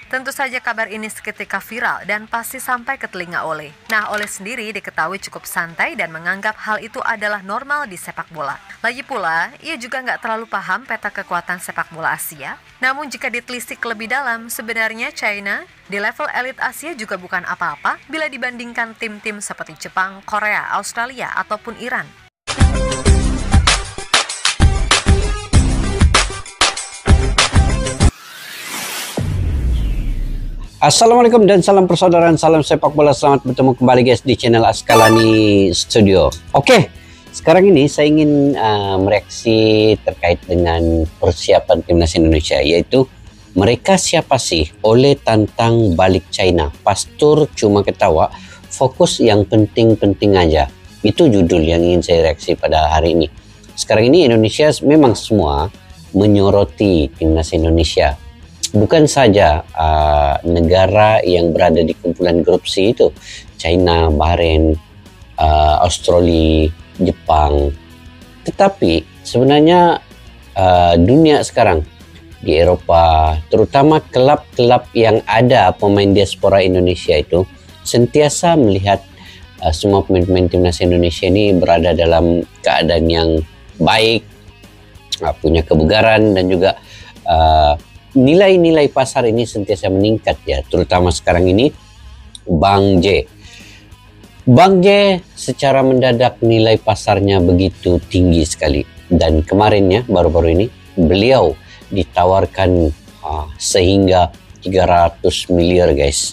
Tentu saja kabar ini seketika viral dan pasti sampai ke telinga Ole. Nah, Ole sendiri diketahui cukup santai dan menganggap hal itu adalah normal di sepak bola. Lagi pula, ia juga nggak terlalu paham peta kekuatan sepak bola Asia. Namun jika ditelisik lebih dalam, sebenarnya China di level elit Asia juga bukan apa-apa bila dibandingkan tim-tim seperti Jepang, Korea, Australia, ataupun Iran. Assalamualaikum dan salam persaudaraan, salam sepak bola. Selamat bertemu kembali guys di channel Askalani Studio. Oke, sekarang ini saya ingin mereaksi terkait dengan persiapan timnas Indonesia, yaitu mereka siapa sih? Ole tantang balik China, Pastur cuma ketawa, fokus yang penting-penting aja. Itu judul yang ingin saya reaksi pada hari ini. Sekarang ini Indonesia memang semua menyoroti timnas Indonesia. Bukan saja negara yang berada di kumpulan grup C itu, China, Bahrain, Australia, Jepang, tetapi sebenarnya dunia sekarang di Eropa, terutama klub-klub yang ada pemain diaspora Indonesia itu sentiasa melihat semua pemain-pemain timnas Indonesia ini berada dalam keadaan yang baik, punya kebugaran, dan juga nilai-nilai pasar ini sentiasa meningkat ya, terutama sekarang ini Bang J secara mendadak nilai pasarnya begitu tinggi sekali, dan kemarinnya baru-baru ini beliau ditawarkan sehingga 300 miliar guys.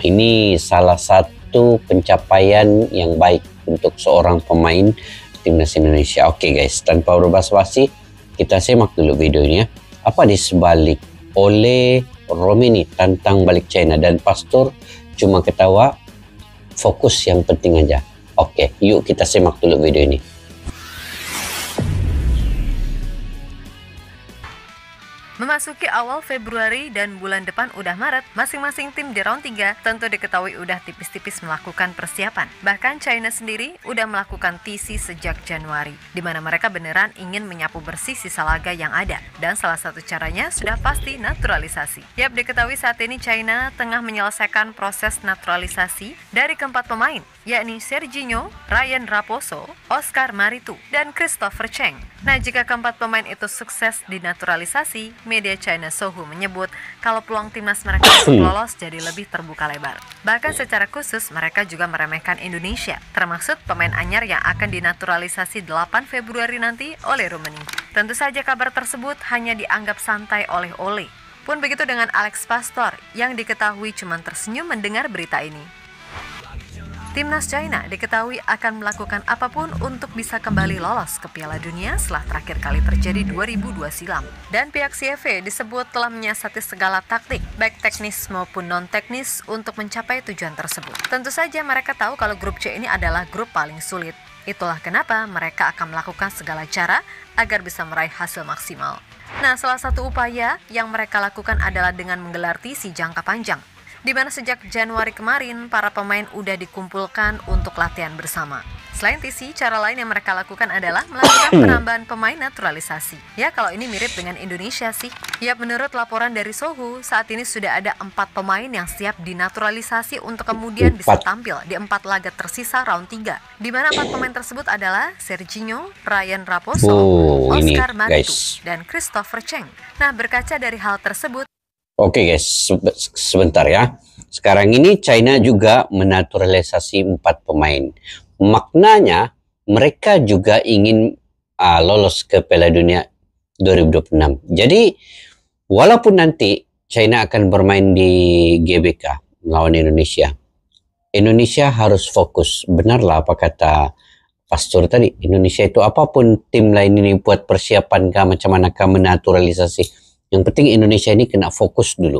Ini salah satu pencapaian yang baik untuk seorang pemain timnas Indonesia. Oke guys, tanpa berbasa-basi kita simak dulu videonya. Apa di sebalik Ole Romeni tantang balik China dan Pastur cuma ketawa, fokus yang penting aja. Oke, yuk kita simak dulu video ini. Memasuki awal Februari dan bulan depan udah Maret, masing-masing tim di round 3 tentu diketahui udah tipis-tipis melakukan persiapan. Bahkan China sendiri udah melakukan TC sejak Januari, di mana mereka beneran ingin menyapu bersih sisa laga yang ada. Dan salah satu caranya sudah pasti naturalisasi. Yap, diketahui saat ini China tengah menyelesaikan proses naturalisasi dari keempat pemain, yakni Serginho, Ryan Raposo, Oscar Maritu, dan Christopher Cheng. Nah, jika keempat pemain itu sukses dinaturalisasi, media China Sohu menyebut kalau peluang timnas mereka untuk lolos jadi lebih terbuka lebar. Bahkan secara khusus mereka juga meremehkan Indonesia, termasuk pemain anyar yang akan dinaturalisasi 8 Februari nanti oleh Rumeni. Tentu saja kabar tersebut hanya dianggap santai oleh Ole. Pun begitu dengan Alex Pastor yang diketahui cuma tersenyum mendengar berita ini. Timnas China diketahui akan melakukan apapun untuk bisa kembali lolos ke Piala Dunia setelah terakhir kali terjadi 2002 silam. Dan pihak CFA disebut telah menyiasati segala taktik, baik teknis maupun non-teknis untuk mencapai tujuan tersebut. Tentu saja mereka tahu kalau grup C ini adalah grup paling sulit. Itulah kenapa mereka akan melakukan segala cara agar bisa meraih hasil maksimal. Nah, salah satu upaya yang mereka lakukan adalah dengan menggelar TC jangka panjang, di mana sejak Januari kemarin para pemain udah dikumpulkan untuk latihan bersama. Selain TC, cara lain yang mereka lakukan adalah melakukan penambahan pemain naturalisasi. Ya, kalau ini mirip dengan Indonesia sih. Ya, menurut laporan dari Sohu, saat ini sudah ada 4 pemain yang siap dinaturalisasi untuk kemudian bisa tampil di 4 laga tersisa round 3. Di mana 4 pemain tersebut adalah Serginho, Ryan Raposo, Oscar Maritu, dan Christopher Cheng. Nah, berkaca dari hal tersebut, oke guys, sebentar ya. Sekarang ini China juga menaturalisasi 4 pemain. Maknanya mereka juga ingin lolos ke Piala Dunia 2026. Jadi walaupun nanti China akan bermain di GBK melawan Indonesia, Indonesia harus fokus. Benarlah apa kata Pastor tadi, Indonesia itu apapun tim lain ini buat persiapan kah, macam mana kah menaturalisasi, yang penting Indonesia ini kena fokus dulu.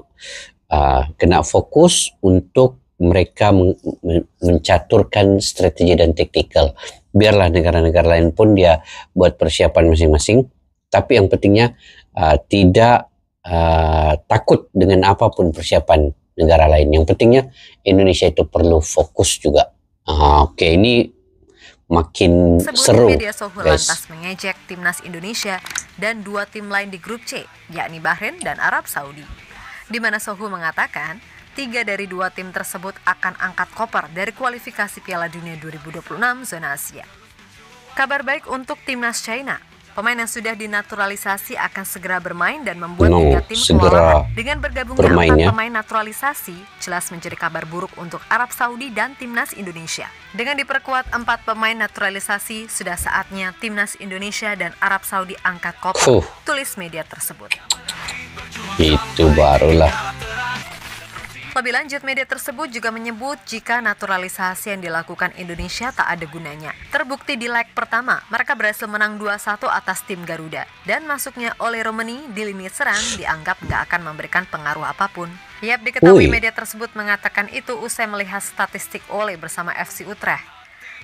Kena fokus untuk mereka mencaturkan strategi dan taktikal. Biarlah negara-negara lain pun dia buat persiapan masing-masing. Tapi yang pentingnya tidak takut dengan apapun persiapan negara lain. Yang pentingnya Indonesia itu perlu fokus juga. Oke, ini makin seru, media Sohu lantas mengejek timnas Indonesia dan 2 tim lain di grup C, yakni Bahrain dan Arab Saudi. di mana Sohu mengatakan 3 dari 2 tim tersebut akan angkat koper dari kualifikasi Piala Dunia 2026 zona Asia. Kabar baik untuk timnas China. Pemain yang sudah dinaturalisasi akan segera bermain dan membuat 3 tim kewalahan. Dengan bergabungnya 4 pemain naturalisasi, jelas menjadi kabar buruk untuk Arab Saudi dan timnas Indonesia. Dengan diperkuat 4 pemain naturalisasi, sudah saatnya timnas Indonesia dan Arab Saudi angkat koper, tulis media tersebut. Itu barulah. Lebih lanjut, media tersebut juga menyebut jika naturalisasi yang dilakukan Indonesia tak ada gunanya. Terbukti di leg pertama, mereka berhasil menang 2-1 atas tim Garuda. Dan masuknya Ole Romeni di lini serang dianggap nggak akan memberikan pengaruh apapun. Yap, diketahui media tersebut mengatakan itu usai melihat statistik Ole bersama FC Utrecht.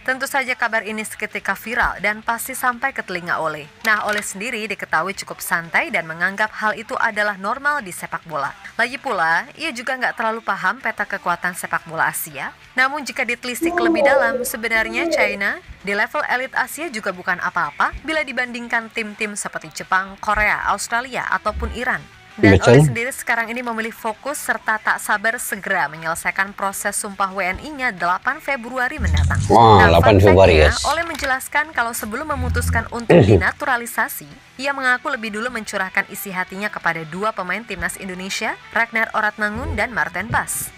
Tentu saja kabar ini seketika viral dan pasti sampai ke telinga Ole. Nah, Ole sendiri diketahui cukup santai dan menganggap hal itu adalah normal di sepak bola. Lagi pula, ia juga nggak terlalu paham peta kekuatan sepak bola Asia. Namun jika ditelisik lebih dalam, sebenarnya China di level elit Asia juga bukan apa-apa bila dibandingkan tim-tim seperti Jepang, Korea, Australia, ataupun Iran. Dan Ole sendiri sekarang ini memilih fokus serta tak sabar segera menyelesaikan proses sumpah WNI-nya 8 Februari mendatang. Nah, 8 Februari ya. Ole menjelaskan kalau sebelum memutuskan untuk dinaturalisasi, ia mengaku lebih dulu mencurahkan isi hatinya kepada 2 pemain timnas Indonesia, Ragnar Oratmangun dan Marten Pas.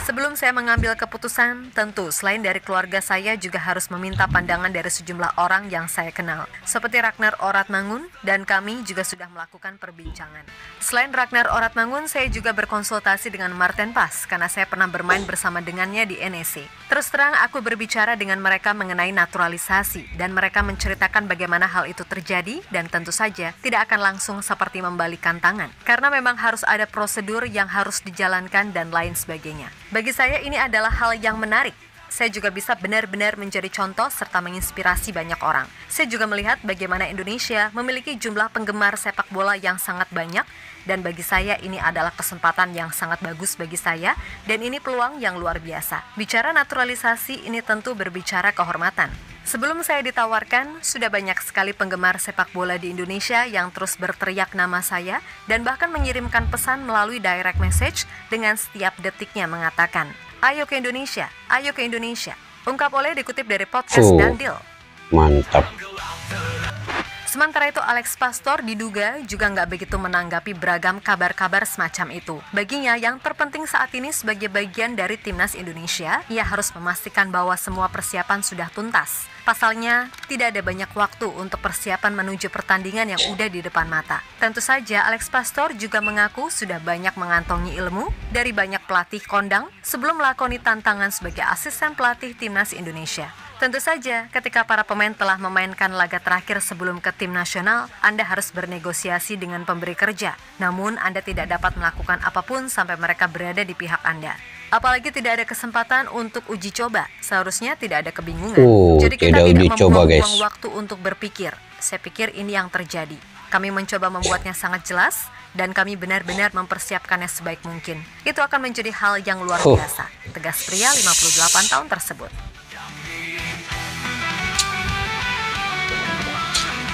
Sebelum saya mengambil keputusan, tentu selain dari keluarga saya juga harus meminta pandangan dari sejumlah orang yang saya kenal, seperti Ragnar Oratmangun, dan kami juga sudah melakukan perbincangan. Selain Ragnar Oratmangun, saya juga berkonsultasi dengan Marten Pas, karena saya pernah bermain bersama dengannya di NEC. Terus terang, aku berbicara dengan mereka mengenai naturalisasi, dan mereka menceritakan bagaimana hal itu terjadi, dan tentu saja tidak akan langsung seperti membalikan tangan, karena memang harus ada prosedur yang harus dijalankan dan lain sebagainya. Bagi saya ini adalah hal yang menarik. Saya juga bisa benar-benar menjadi contoh serta menginspirasi banyak orang. Saya juga melihat bagaimana Indonesia memiliki jumlah penggemar sepak bola yang sangat banyak, dan bagi saya ini adalah kesempatan yang sangat bagus bagi saya, dan ini peluang yang luar biasa. Bicara naturalisasi ini tentu berbicara kehormatan. Sebelum saya ditawarkan, sudah banyak sekali penggemar sepak bola di Indonesia yang terus berteriak nama saya dan bahkan mengirimkan pesan melalui direct message dengan setiap detiknya mengatakan, "Ayo ke Indonesia, ayo ke Indonesia." Ungkap Ole dikutip dari podcast Dandil. Mantap. Sementara itu, Alex Pastor diduga juga nggak begitu menanggapi beragam kabar-kabar semacam itu. Baginya, yang terpenting saat ini sebagai bagian dari timnas Indonesia, ia harus memastikan bahwa semua persiapan sudah tuntas. Pasalnya, tidak ada banyak waktu untuk persiapan menuju pertandingan yang udah di depan mata. Tentu saja, Alex Pastor juga mengaku sudah banyak mengantongi ilmu dari banyak pelatih kondang sebelum melakoni tantangan sebagai asisten pelatih timnas Indonesia. Tentu saja, ketika para pemain telah memainkan laga terakhir sebelum ke tim nasional, Anda harus bernegosiasi dengan pemberi kerja. Namun, Anda tidak dapat melakukan apapun sampai mereka berada di pihak Anda. Apalagi tidak ada kesempatan untuk uji coba. Seharusnya tidak ada kebingungan. Jadi kita tidak membuang waktu untuk berpikir. Saya pikir ini yang terjadi. Kami mencoba membuatnya sangat jelas, dan kami benar-benar mempersiapkannya sebaik mungkin. Itu akan menjadi hal yang luar biasa, tegas pria 58 tahun tersebut.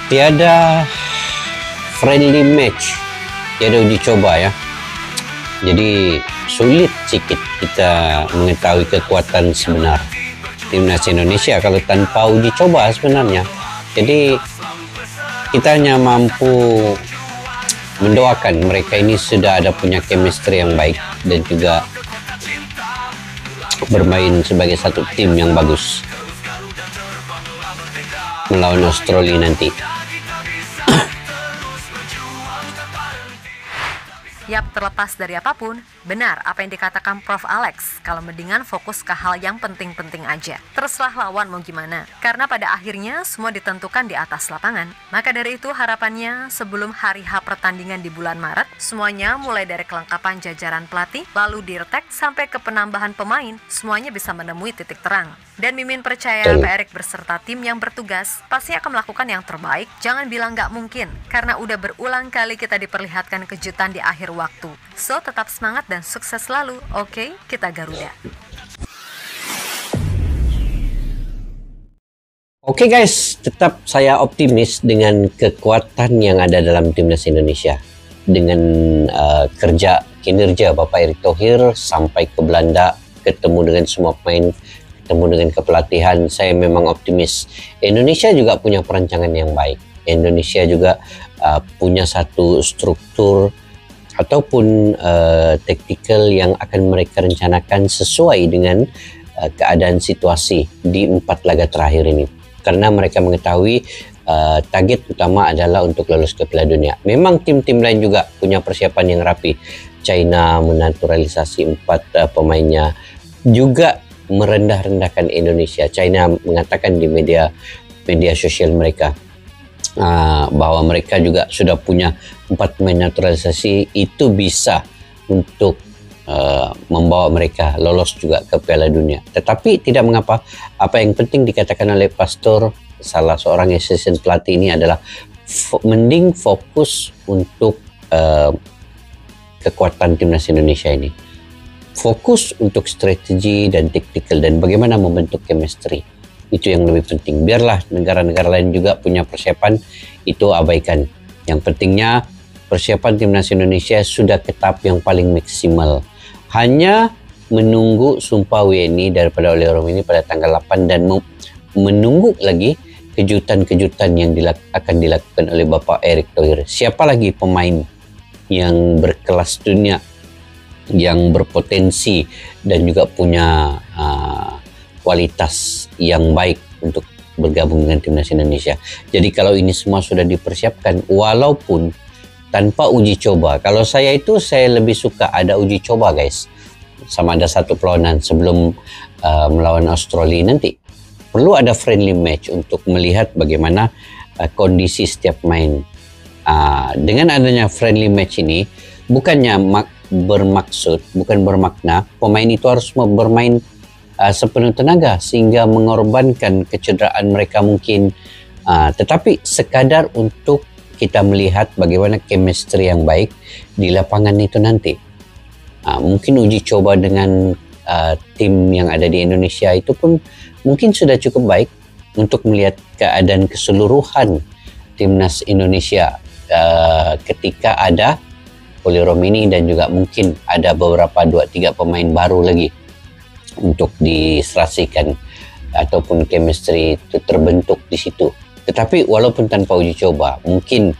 Tiada friendly match, tiada uji coba ya. Jadi sulit sedikit kita mengetahui kekuatan sebenar timnas Indonesia kalau tanpa uji coba sebenarnya. Jadi kita hanya mampu mendoakan mereka ini sudah ada punya chemistry yang baik dan juga bermain sebagai satu tim yang bagus melawan Australia nanti. Yap, terlepas dari apapun, benar apa yang dikatakan Prof. Alex, kalau mendingan fokus ke hal yang penting-penting aja. Terserah lawan mau gimana, karena pada akhirnya semua ditentukan di atas lapangan. Maka dari itu harapannya sebelum hari H pertandingan di bulan Maret, semuanya mulai dari kelengkapan jajaran pelatih, lalu dirtek sampai ke penambahan pemain, semuanya bisa menemui titik terang. Dan Mimin percaya Pak Erik berserta tim yang bertugas pasti akan melakukan yang terbaik. Jangan bilang nggak mungkin, karena udah berulang kali kita diperlihatkan kejutan di akhir waktu. So, tetap semangat dan sukses selalu. Oke, kita Garuda. Oke guys, tetap saya optimis dengan kekuatan yang ada dalam timnas Indonesia. Dengan kerja kinerja Bapak Erick Thohir sampai ke Belanda, ketemu dengan semua pemain, ketemu dengan kepelatihan. Saya memang optimis. Indonesia juga punya perancangan yang baik. Indonesia juga punya satu struktur ataupun taktikal yang akan mereka rencanakan sesuai dengan keadaan situasi di 4 laga terakhir ini. Karena mereka mengetahui target utama adalah untuk lolos ke Piala Dunia. Memang tim-tim lain juga punya persiapan yang rapi. China menaturalisasi 4 pemainnya, juga merendah-rendahkan Indonesia. China mengatakan di media sosial mereka bahwa mereka juga sudah punya 4 pemain naturalisasi, itu bisa untuk membawa mereka lolos juga ke Piala Dunia. Tetapi tidak mengapa, apa yang penting dikatakan oleh Pastor, salah seorang asisten pelatih ini adalah mending fokus untuk kekuatan timnas Indonesia ini. Fokus untuk strategi dan taktikal dan bagaimana membentuk chemistry. Itu yang lebih penting. Biarlah negara-negara lain juga punya persiapan, itu abaikan. Yang pentingnya persiapan timnas Indonesia sudah ke tahap yang paling maksimal. Hanya menunggu sumpah WNI daripada oleh Rom ini pada tanggal 8 dan menunggu lagi kejutan-kejutan yang akan dilakukan oleh Bapak Erick Thohir. Siapa lagi pemain yang berkelas dunia, yang berpotensi dan juga punya kualitas yang baik untuk bergabung dengan timnas Indonesia. Jadi kalau ini semua sudah dipersiapkan, walaupun tanpa uji coba, kalau saya lebih suka ada uji coba guys, sama ada satu perlawanan sebelum melawan Australia nanti. Perlu ada friendly match untuk melihat bagaimana kondisi setiap main. Dengan adanya friendly match ini, bukannya bukan bermakna pemain itu harus bermain sepenuh tenaga sehingga mengorbankan kecederaan mereka mungkin, tetapi sekadar untuk kita melihat bagaimana chemistry yang baik di lapangan itu nanti. Mungkin uji coba dengan tim yang ada di Indonesia itu pun mungkin sudah cukup baik untuk melihat keadaan keseluruhan timnas Indonesia ketika ada Oli Romini dan juga mungkin ada beberapa 2-3 pemain baru lagi untuk diserasikan ataupun chemistry itu terbentuk di situ. Tetapi walaupun tanpa uji coba, mungkin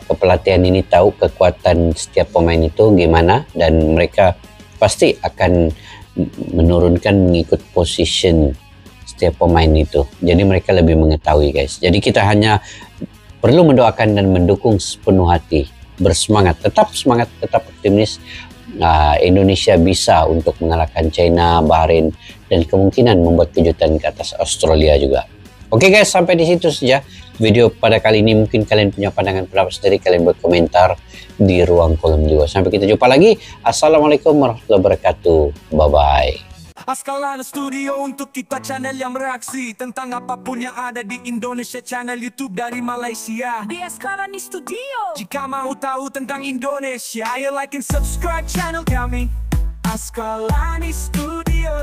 kepelatihan ini tahu kekuatan setiap pemain itu gimana dan mereka pasti akan menurunkan mengikut position setiap pemain itu. Jadi mereka lebih mengetahui guys. Jadi kita hanya perlu mendoakan dan mendukung sepenuh hati, bersemangat, tetap semangat, tetap optimis. Indonesia bisa untuk mengalahkan China, Bahrain, dan kemungkinan membuat kejutan ke atas Australia juga. Oke guys, sampai di situ saja video pada kali ini. Mungkin kalian punya pandangan pendapat sendiri, kalian berkomentar di ruang kolom juga. Sampai kita jumpa lagi. Assalamualaikum warahmatullahi wabarakatuh. Bye-bye. Askalani Studio untuk kita channel yang bereaksi tentang apapun yang ada di Indonesia, channel YouTube dari Malaysia di Askalani Studio. Jika mau tahu tentang Indonesia, ayo like and subscribe channel kami Askalani Studio.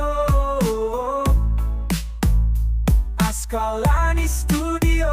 Askalani Studio.